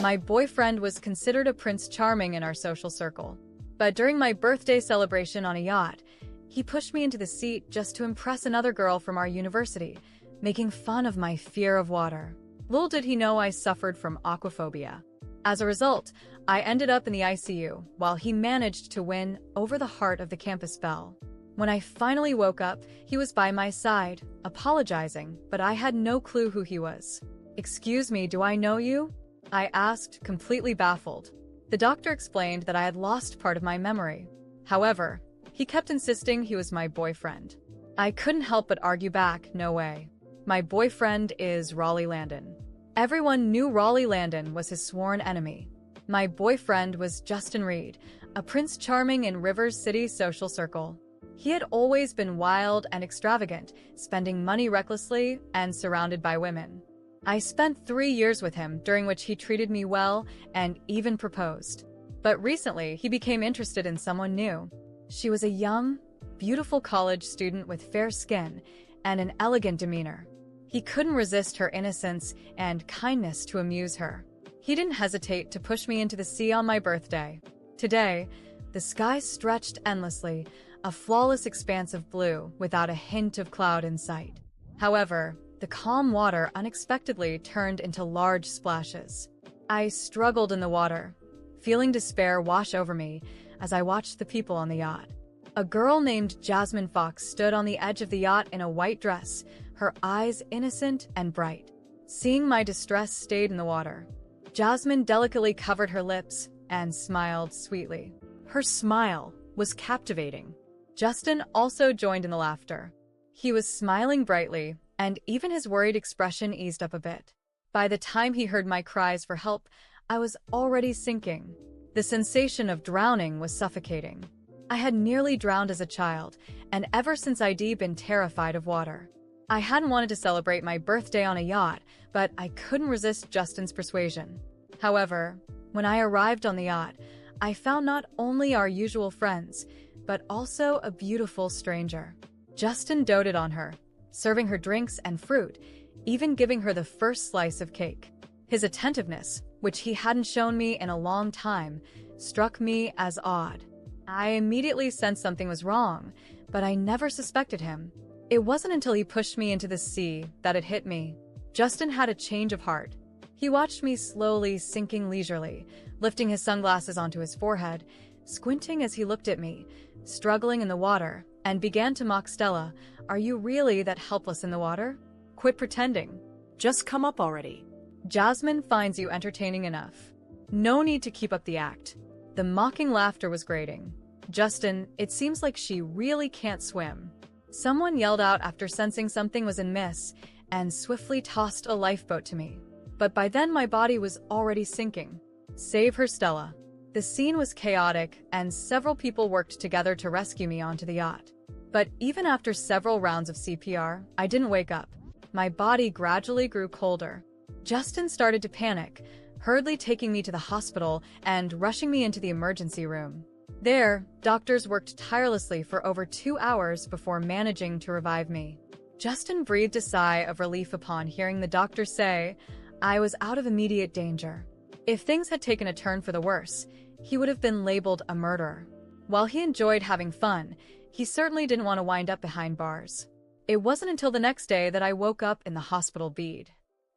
My boyfriend was considered a Prince Charming in our social circle. But during my birthday celebration on a yacht, he pushed me into the seat just to impress another girl from our university, making fun of my fear of water. Little did he know I suffered from aquaphobia. As a result, I ended up in the ICU, while he managed to win over the heart of the campus belle. When I finally woke up, he was by my side, apologizing, but I had no clue who he was. "Excuse me, do I know you?" I asked, completely baffled. The doctor explained that I had lost part of my memory. However, he kept insisting he was my boyfriend. I couldn't help but argue back, "No way. My boyfriend is Raleigh Landon." Everyone knew Raleigh Landon was his sworn enemy. My boyfriend was Justin Reed, a Prince Charming in Rivers City social circle. He had always been wild and extravagant, spending money recklessly and surrounded by women. I spent 3 years with him, during which he treated me well and even proposed. But recently, he became interested in someone new. She was a young, beautiful college student with fair skin and an elegant demeanor. He couldn't resist her innocence and kindness to amuse her. He didn't hesitate to push me into the sea on my birthday. Today, the sky stretched endlessly, a flawless expanse of blue without a hint of cloud in sight. However, the calm water unexpectedly turned into large splashes. I struggled in the water, feeling despair wash over me as I watched the people on the yacht. A girl named Jasmine Fox stood on the edge of the yacht in a white dress, her eyes innocent and bright. Seeing my distress stayed in the water. Jasmine delicately covered her lips and smiled sweetly. Her smile was captivating. Justin also joined in the laughter. He was smiling brightly, and even his worried expression eased up a bit. By the time he heard my cries for help, I was already sinking. The sensation of drowning was suffocating. I had nearly drowned as a child, and ever since I'd been terrified of water. I hadn't wanted to celebrate my birthday on a yacht, but I couldn't resist Justin's persuasion. However, when I arrived on the yacht, I found not only our usual friends, but also a beautiful stranger. Justin doted on her, serving her drinks and fruit, even giving her the first slice of cake. His attentiveness, which he hadn't shown me in a long time, struck me as odd. I immediately sensed something was wrong, but I never suspected him. It wasn't until he pushed me into the sea that it hit me. Justin had a change of heart. He watched me slowly sinking leisurely, lifting his sunglasses onto his forehead, squinting as he looked at me, struggling in the water, and began to mock. "Stella, are you really that helpless in the water? Quit pretending. Just come up already. Jasmine finds you entertaining enough. No need to keep up the act." The mocking laughter was grating. "Justin, it seems like she really can't swim." Someone yelled out after sensing something was amiss and swiftly tossed a lifeboat to me. But by then my body was already sinking. "Save her, Stella." The scene was chaotic, and several people worked together to rescue me onto the yacht. But even after several rounds of CPR, I didn't wake up. My body gradually grew colder. Justin started to panic, hurriedly taking me to the hospital and rushing me into the emergency room. There, doctors worked tirelessly for over 2 hours before managing to revive me. Justin breathed a sigh of relief upon hearing the doctor say I was out of immediate danger. If things had taken a turn for the worse, he would have been labeled a murderer. While he enjoyed having fun, he certainly didn't want to wind up behind bars. It wasn't until the next day that I woke up in the hospital bed.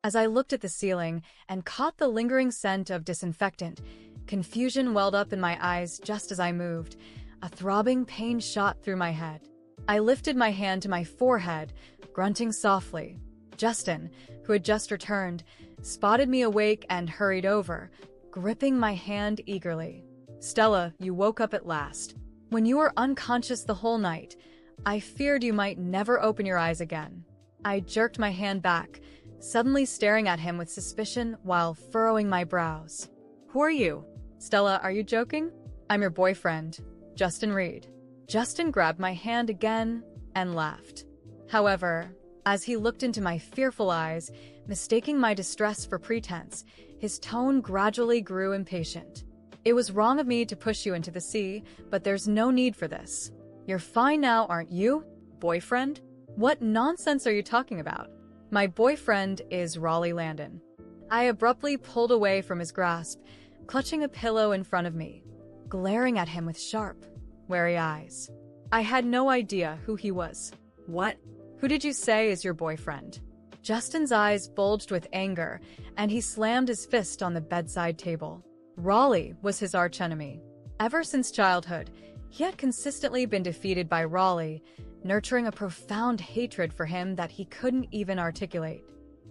As I looked at the ceiling and caught the lingering scent of disinfectant, confusion welled up in my eyes just as I moved. A throbbing pain shot through my head. I lifted my hand to my forehead, grunting softly. Justin, who had just returned, spotted me awake and hurried over, gripping my hand eagerly. "Stella, you woke up at last. When you were unconscious the whole night, I feared you might never open your eyes again." I jerked my hand back, suddenly staring at him with suspicion while furrowing my brows. "Who are you?" "Stella, are you joking? I'm your boyfriend, Justin Reed." Justin grabbed my hand again and laughed. However, as he looked into my fearful eyes, mistaking my distress for pretense, his tone gradually grew impatient. "It was wrong of me to push you into the sea, but there's no need for this. You're fine now, aren't you? Boyfriend? What nonsense are you talking about? My boyfriend is Raleigh Landon." I abruptly pulled away from his grasp, clutching a pillow in front of me, glaring at him with sharp, wary eyes. I had no idea who he was. What? Who did you say is your boyfriend? Justin's eyes bulged with anger, and he slammed his fist on the bedside table. Raleigh was his archenemy. Ever since childhood, he had consistently been defeated by Raleigh, nurturing a profound hatred for him that he couldn't even articulate.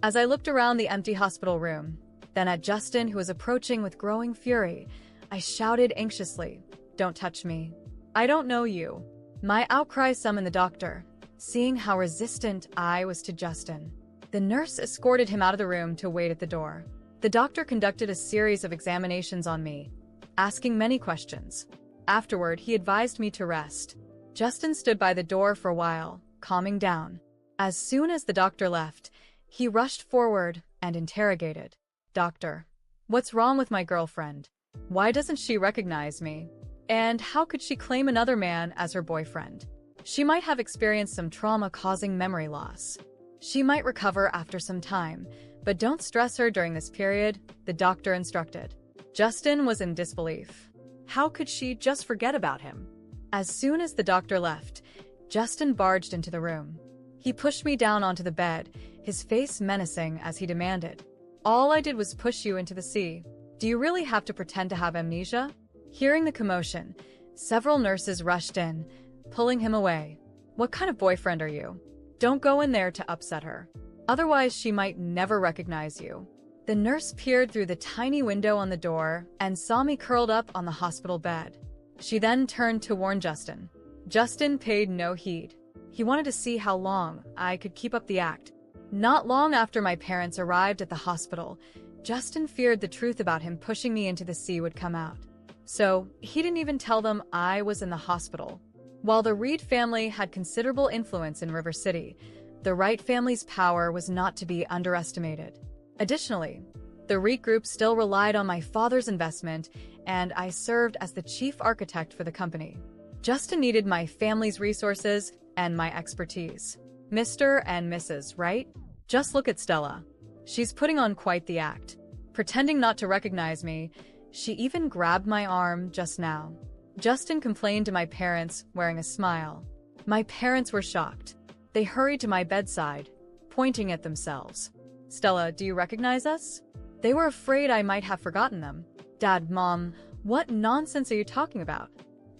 As I looked around the empty hospital room, then at Justin, who was approaching with growing fury, I shouted anxiously, "Don't touch me. I don't know you." My outcry summoned the doctor, seeing how resistant I was to Justin. The nurse escorted him out of the room to wait at the door. The doctor conducted a series of examinations on me, asking many questions. Afterward, he advised me to rest. Justin stood by the door for a while, calming down. As soon as the doctor left, he rushed forward and interrogated. "Doctor, what's wrong with my girlfriend? Why doesn't she recognize me? And how could she claim another man as her boyfriend? She might have experienced some trauma causing memory loss. She might recover after some time, but don't stress her during this period," the doctor instructed. Justin was in disbelief. How could she just forget about him? As soon as the doctor left, Justin barged into the room. He pushed me down onto the bed, his face menacing as he demanded, "All I did was push you into the sea. Do you really have to pretend to have amnesia?" Hearing the commotion, several nurses rushed in, pulling him away. "What kind of boyfriend are you? Don't go in there to upset her. Otherwise, she might never recognize you." The nurse peered through the tiny window on the door and saw me curled up on the hospital bed. She then turned to warn Justin. Justin paid no heed. He wanted to see how long I could keep up the act. Not long after my parents arrived at the hospital, Justin feared the truth about him pushing me into the sea would come out. So he didn't even tell them I was in the hospital. While the Reed family had considerable influence in River City, the Wright family's power was not to be underestimated. Additionally, the Reed Group still relied on my father's investment, and I served as the chief architect for the company. Justin needed my family's resources and my expertise. Mr. and Mrs. Wright? Just look at Stella. She's putting on quite the act. Pretending not to recognize me, she even grabbed my arm just now. Justin complained to my parents, wearing a smile. My parents were shocked. They hurried to my bedside, pointing at themselves. "Stella, do you recognize us?" They were afraid I might have forgotten them. "Dad, Mom, what nonsense are you talking about?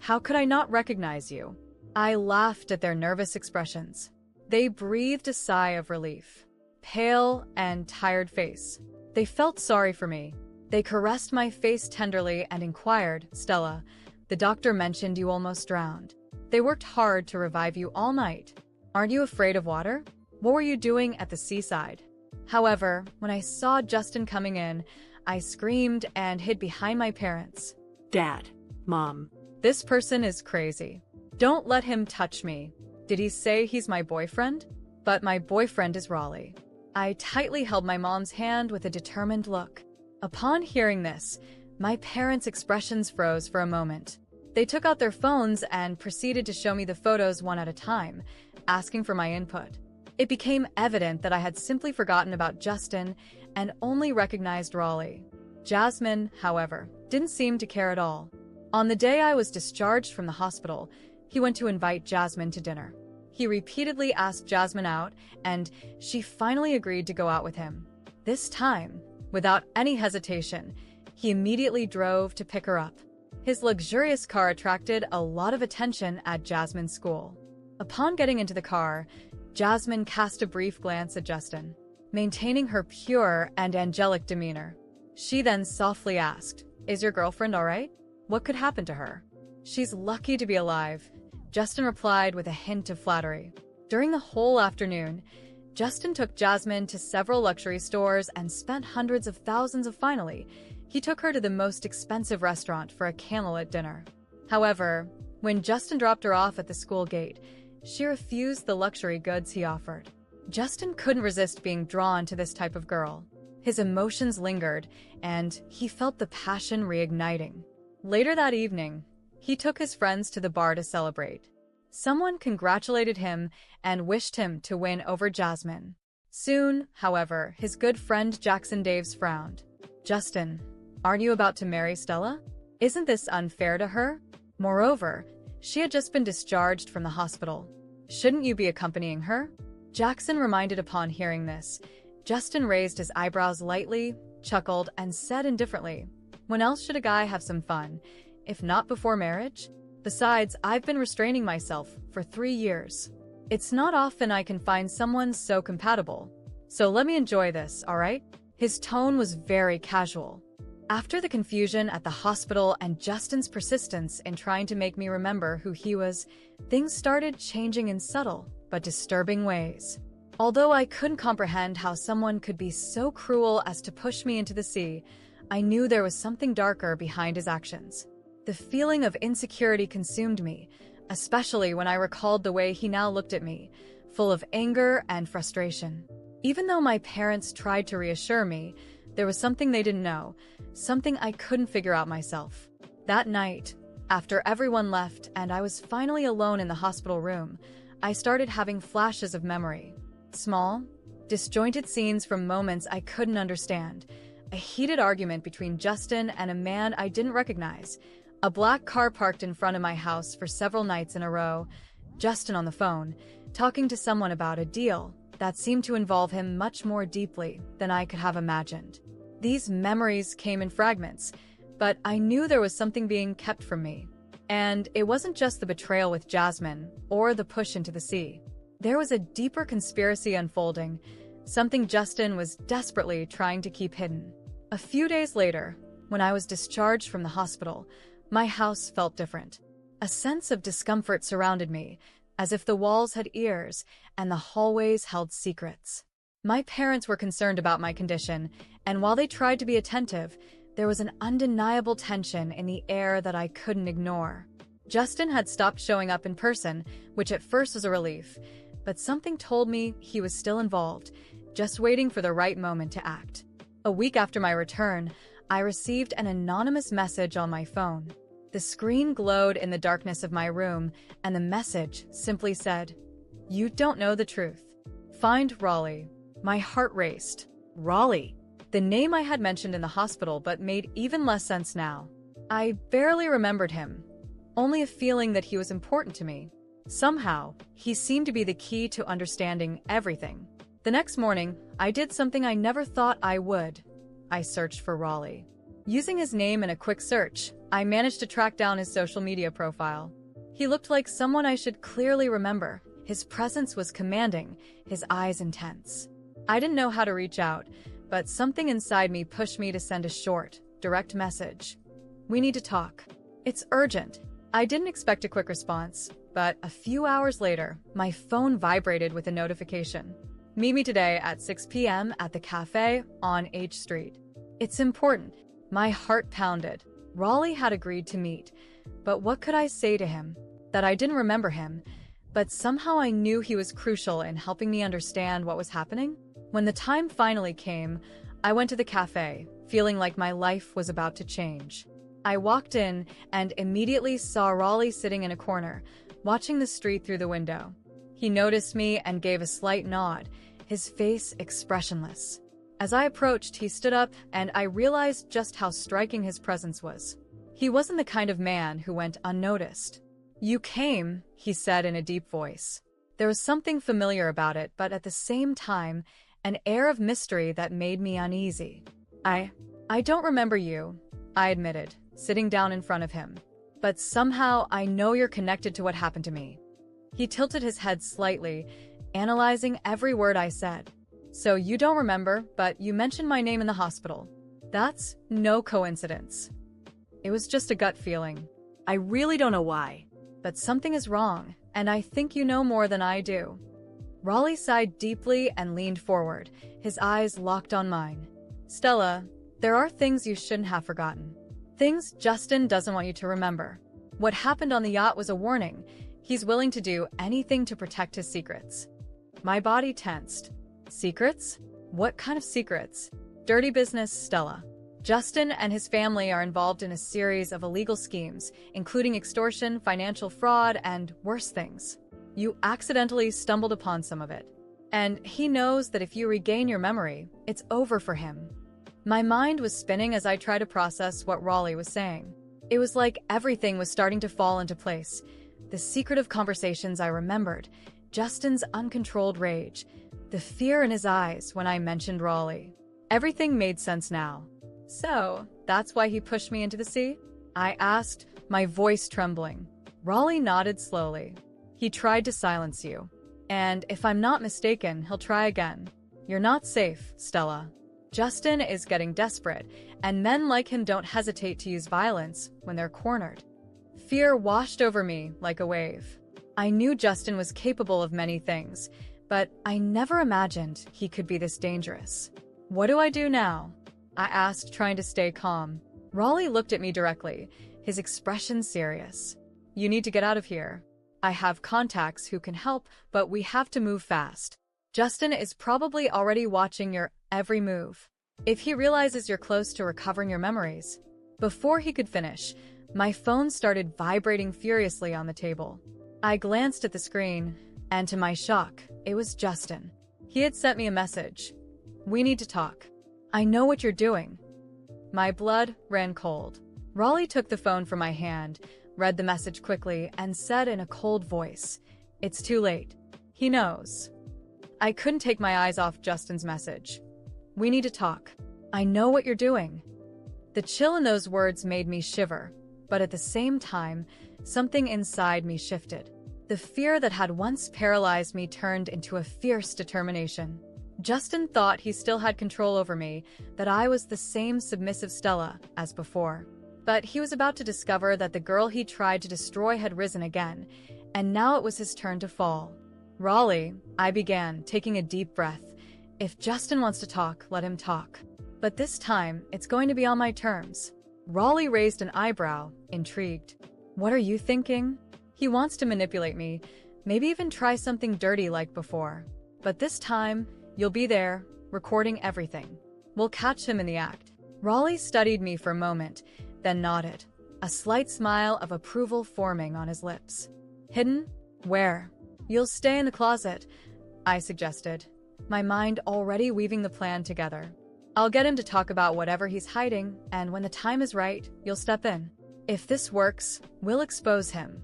How could I not recognize you?" I laughed at their nervous expressions. They breathed a sigh of relief. Pale and tired face. They felt sorry for me. They caressed my face tenderly and inquired, "Stella, the doctor mentioned you almost drowned. They worked hard to revive you all night. Aren't you afraid of water? What were you doing at the seaside?" However, when I saw Justin coming in, I screamed and hid behind my parents. "Dad, Mom. This person is crazy. Don't let him touch me. Did he say he's my boyfriend? But my boyfriend is Raleigh." I tightly held my mom's hand with a determined look. Upon hearing this, my parents' expressions froze for a moment. They took out their phones and proceeded to show me the photos one at a time, asking for my input. It became evident that I had simply forgotten about Justin and only recognized Raleigh. Jasmine, however, didn't seem to care at all. On the day I was discharged from the hospital, he went to invite Jasmine to dinner. He repeatedly asked Jasmine out, and she finally agreed to go out with him. This time, without any hesitation, he immediately drove to pick her up. His luxurious car attracted a lot of attention at Jasmine's school. Upon getting into the car, Jasmine cast a brief glance at Justin, maintaining her pure and angelic demeanor. She then softly asked, "Is your girlfriend all right? What could happen to her?" "She's lucky to be alive," Justin replied with a hint of flattery. During the whole afternoon, Justin took Jasmine to several luxury stores and spent hundreds of thousands. Finally, he took her to the most expensive restaurant for a candlelit dinner. However, when Justin dropped her off at the school gate, she refused the luxury goods he offered. Justin couldn't resist being drawn to this type of girl. His emotions lingered, and he felt the passion reigniting. Later that evening, he took his friends to the bar to celebrate. Someone congratulated him and wished him to win over Jasmine. Soon, however, his good friend Jackson Daves frowned. "Justin, aren't you about to marry Stella? Isn't this unfair to her? Moreover, she had just been discharged from the hospital. Shouldn't you be accompanying her?" Jackson reminded upon hearing this. Justin raised his eyebrows lightly, chuckled, and said indifferently, "When else should a guy have some fun, if not before marriage? Besides, I've been restraining myself for 3 years. It's not often I can find someone so compatible. So let me enjoy this, all right?" His tone was very casual. After the confusion at the hospital and Justin's persistence in trying to make me remember who he was, things started changing in subtle but disturbing ways. Although I couldn't comprehend how someone could be so cruel as to push me into the sea, I knew there was something darker behind his actions. The feeling of insecurity consumed me, especially when I recalled the way he now looked at me, full of anger and frustration. Even though my parents tried to reassure me, there was something they didn't know, something I couldn't figure out myself. That night, after everyone left and I was finally alone in the hospital room, I started having flashes of memory. Small, disjointed scenes from moments I couldn't understand. A heated argument between Justin and a man I didn't recognize. A black car parked in front of my house for several nights in a row. Justin on the phone, talking to someone about a deal that seemed to involve him much more deeply than I could have imagined. These memories came in fragments, but I knew there was something being kept from me. And it wasn't just the betrayal with Jasmine or the push into the sea. There was a deeper conspiracy unfolding, something Justin was desperately trying to keep hidden. A few days later, when I was discharged from the hospital, my house felt different. A sense of discomfort surrounded me, as if the walls had ears and the hallways held secrets. My parents were concerned about my condition, and while they tried to be attentive, there was an undeniable tension in the air that I couldn't ignore. Justin had stopped showing up in person, which at first was a relief, but something told me he was still involved, just waiting for the right moment to act. A week after my return, I received an anonymous message on my phone. The screen glowed in the darkness of my room, and the message simply said, "You don't know the truth. Find Raleigh." My heart raced. Raleigh. The name I had mentioned in the hospital but made even less sense now. I barely remembered him, only a feeling that he was important to me. Somehow, he seemed to be the key to understanding everything. The next morning, I did something I never thought I would. I searched for Raleigh. Using his name in a quick search, I managed to track down his social media profile. He looked like someone I should clearly remember. His presence was commanding, his eyes intense. I didn't know how to reach out, but something inside me pushed me to send a short, direct message. "We need to talk. It's urgent." I didn't expect a quick response, but a few hours later, my phone vibrated with a notification. "Meet me today at 6 p.m. at the cafe on H Street. It's important." My heart pounded. Raleigh had agreed to meet, but what could I say to him? That I didn't remember him, but somehow I knew he was crucial in helping me understand what was happening? When the time finally came, I went to the cafe, feeling like my life was about to change. I walked in and immediately saw Raleigh sitting in a corner, watching the street through the window. He noticed me and gave a slight nod, his face expressionless. As I approached, he stood up, and I realized just how striking his presence was. He wasn't the kind of man who went unnoticed. "You came," he said in a deep voice. There was something familiar about it, but at the same time, an air of mystery that made me uneasy. I don't remember you," I admitted, sitting down in front of him. "But somehow I know you're connected to what happened to me." He tilted his head slightly, analyzing every word I said. "So you don't remember, but you mentioned my name in the hospital. That's no coincidence. It was just a gut feeling. I really don't know why. But something is wrong, and I think you know more than I do." Raleigh sighed deeply and leaned forward, his eyes locked on mine. "Stella, there are things you shouldn't have forgotten. Things Justin doesn't want you to remember. What happened on the yacht was a warning. He's willing to do anything to protect his secrets." My body tensed. Secrets? What kind of secrets? Dirty business, Stella. Justin and his family are involved in a series of illegal schemes, including extortion, financial fraud, and worse things. You accidentally stumbled upon some of it. And he knows that if you regain your memory, it's over for him. My mind was spinning as I tried to process what Raleigh was saying. It was like everything was starting to fall into place. The secretive conversations I remembered, Justin's uncontrolled rage, the fear in his eyes when I mentioned Raleigh. Everything made sense now. So, that's why he pushed me into the sea? I asked, my voice trembling. Raleigh nodded slowly. He tried to silence you. And if I'm not mistaken, he'll try again. You're not safe, Stella. Justin is getting desperate, and men like him don't hesitate to use violence when they're cornered. Fear washed over me like a wave. I knew Justin was capable of many things, but I never imagined he could be this dangerous. What do I do now? I asked, trying to stay calm. Raleigh looked at me directly, his expression serious. You need to get out of here. I have contacts who can help, but we have to move fast. Justin is probably already watching your every move. If he realizes you're close to recovering your memories. Before he could finish, my phone started vibrating furiously on the table. I glanced at the screen, and to my shock, it was Justin. He had sent me a message. We need to talk. I know what you're doing. My blood ran cold. Raleigh took the phone from my hand, read the message quickly, and said in a cold voice, "It's too late. He knows." I couldn't take my eyes off Justin's message. We need to talk. I know what you're doing. The chill in those words made me shiver, but at the same time, something inside me shifted. The fear that had once paralyzed me turned into a fierce determination. Justin thought he still had control over me, that I was the same submissive Stella as before. But he was about to discover that the girl he tried to destroy had risen again, and now it was his turn to fall. Raleigh, I began, taking a deep breath. If Justin wants to talk, let him talk. But this time, it's going to be on my terms. Raleigh raised an eyebrow, intrigued. What are you thinking? He wants to manipulate me, maybe even try something dirty like before. But this time, you'll be there, recording everything. We'll catch him in the act. Raleigh studied me for a moment, then nodded, a slight smile of approval forming on his lips. Hidden? Where? You'll stay in the closet, I suggested, my mind already weaving the plan together. I'll get him to talk about whatever he's hiding, and when the time is right, you'll step in. If this works, we'll expose him.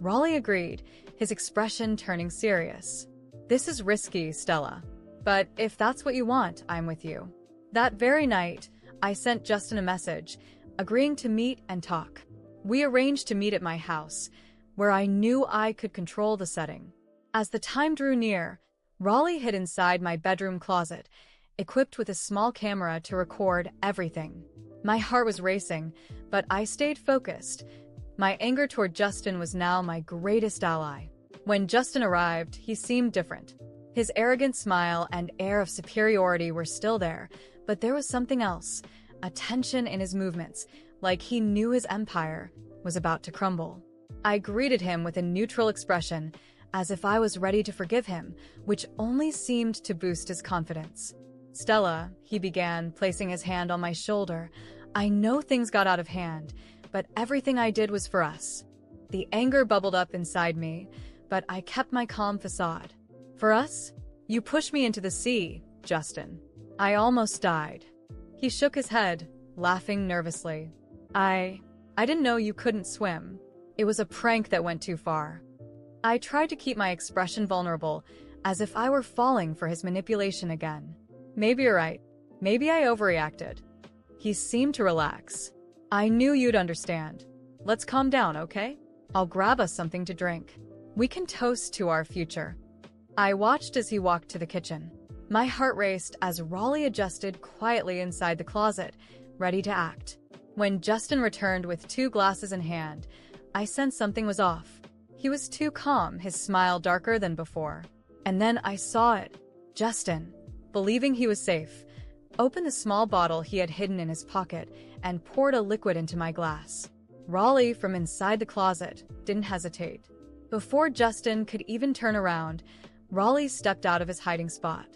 Raleigh agreed, his expression turning serious. This is risky, Stella. But if that's what you want, I'm with you. That very night, I sent Justin a message, agreeing to meet and talk. We arranged to meet at my house, where I knew I could control the setting. As the time drew near, Raleigh hid inside my bedroom closet, equipped with a small camera to record everything. My heart was racing, but I stayed focused. My anger toward Justin was now my greatest ally. When Justin arrived, he seemed different. His arrogant smile and air of superiority were still there, but there was something else, a tension in his movements, like he knew his empire was about to crumble. I greeted him with a neutral expression, as if I was ready to forgive him, which only seemed to boost his confidence. Stella, he began, placing his hand on my shoulder. I know things got out of hand, but everything I did was for us. The anger bubbled up inside me, but I kept my calm facade. For us? You pushed me into the sea, Justin. I almost died. He shook his head, laughing nervously. I didn't know you couldn't swim. It was a prank that went too far. I tried to keep my expression vulnerable, as if I were falling for his manipulation again. Maybe you're right. Maybe I overreacted. He seemed to relax. I knew you'd understand. Let's calm down, okay? I'll grab us something to drink. We can toast to our future. I watched as he walked to the kitchen. My heart raced as Raleigh adjusted quietly inside the closet, ready to act. When Justin returned with 2 glasses in hand, I sensed something was off. He was too calm, his smile darker than before. And then I saw it. Justin, believing he was safe, opened the small bottle he had hidden in his pocket and poured a liquid into my glass. Raleigh, from inside the closet, didn't hesitate. Before Justin could even turn around, Raleigh stepped out of his hiding spot.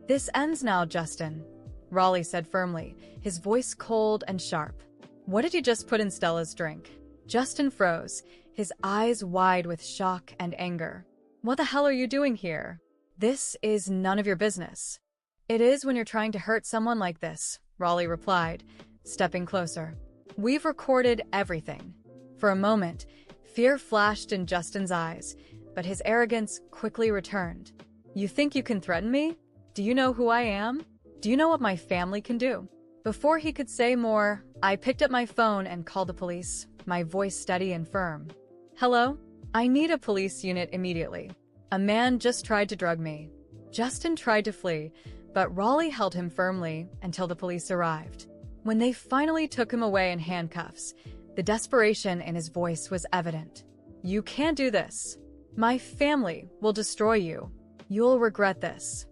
This ends now, Justin, Raleigh said firmly, his voice cold and sharp. What did you just put in Stella's drink? Justin froze, his eyes wide with shock and anger. What the hell are you doing here? This is none of your business. It is when you're trying to hurt someone like this, Raleigh replied, stepping closer. We've recorded everything. For a moment, fear flashed in Justin's eyes, but his arrogance quickly returned. You think you can threaten me? Do you know who I am? Do you know what my family can do? Before he could say more, I picked up my phone and called the police, my voice steady and firm. Hello? I need a police unit immediately. A man just tried to drug me. Justin tried to flee, but Raleigh held him firmly until the police arrived. When they finally took him away in handcuffs, the desperation in his voice was evident. You can't do this. My family will destroy you. You'll regret this.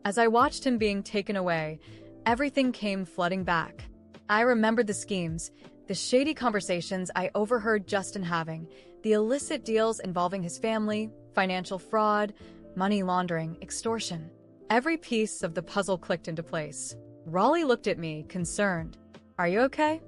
As I watched him being taken away, everything came flooding back. I remembered the schemes, the shady conversations I overheard Justin having, the illicit deals involving his family, financial fraud, money laundering, extortion. Every piece of the puzzle clicked into place. Raleigh looked at me, concerned. Are you okay?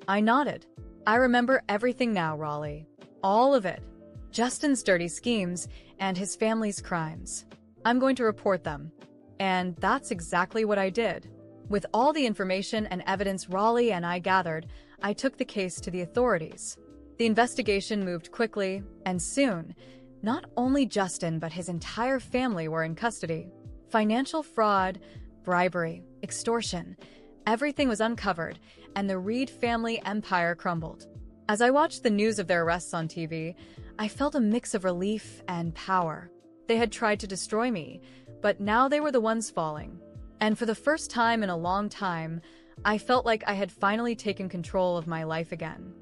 I nodded. I remember everything now, Raleigh. All of it. Justin's dirty schemes and his family's crimes. I'm going to report them. And that's exactly what I did. With all the information and evidence Raleigh and I gathered, I took the case to the authorities. The investigation moved quickly, and soon, not only Justin but his entire family were in custody. Financial fraud, bribery, extortion, everything was uncovered, and the Reed family empire crumbled. As I watched the news of their arrests on TV, I felt a mix of relief and power. They had tried to destroy me, but now they were the ones falling. And for the first time in a long time, I felt like I had finally taken control of my life again.